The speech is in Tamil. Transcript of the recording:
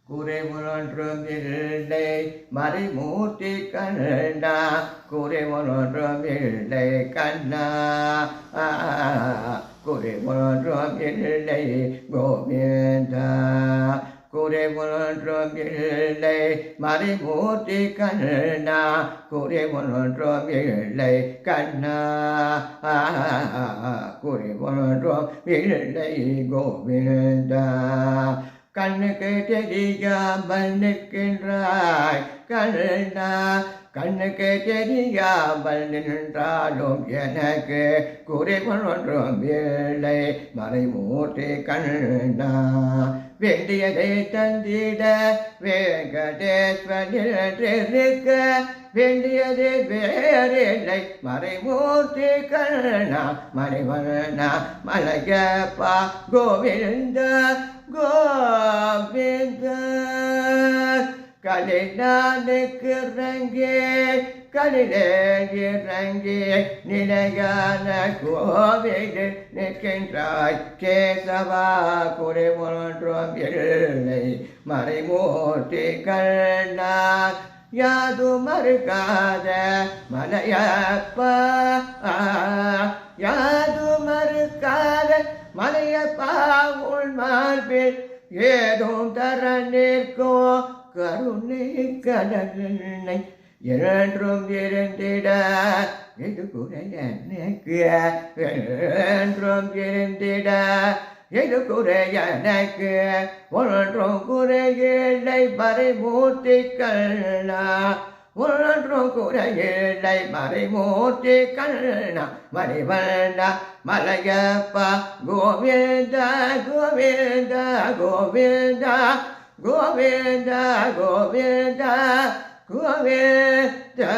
குறைவொன்றும் இல்லை மறைமூர்த்தி கண்ணா குறைவொன்றும் இல்லை கண்ணா குறைவொன்றும் இல்லை கோவிந்தா குறைவொன்றும் இல்லை மறைமூர்த்தி கண்ணா குறைவொன்றும் இல்லை கண்ணா குறைவொன்றும் இல்லை கோவிந்தா கண்ணுக்கு தெரியாமல் நிற்கின்றாய் கண்ணா கண்ணுக்கு தெரியாமல் நின்றாலும் எனக்கு குறைவன் ஒன்றும் இல்லை மறைமூர்த்தி கண்ணா வேண்டியதை தந்திட வேங்கடேஸ்வரிருக்க வேண்டியது வேறில்லை மறைமூர்த்தி கண்ணா மறைவண்ணா மலையப்பா கோவிந்த கோவிந்த கலினானுக்கு இறங்கி கலிலே இறங்கி நிலையான கோவில் நிற்கின்றாய் கேசவா குறைவொன்றும் இல்லை மறைமூர்த்தி கண்ணா யாது மறுக்காத மலையப்பா யாது மறுக்காத மலையப்பா உள் மார்பில் ஏதும் தர நிற்கோ கருணை கடலை என்றும் இருந்திட இது குறைய எனக்கு என்றும் இருந்திட இது குறைய எனக்கு ஒன்றும் குறையில்லை மறைமூர்த்தி கண்ணா ஒன்றும் குறையில்லை மறைமூர்த்தி கண்ணா மறைவண்ணா மலையப்பா கோவிந்தா கோவிந்தா கோவிந்தா கோவிந்தா கோவிந்தா கோவிந்தா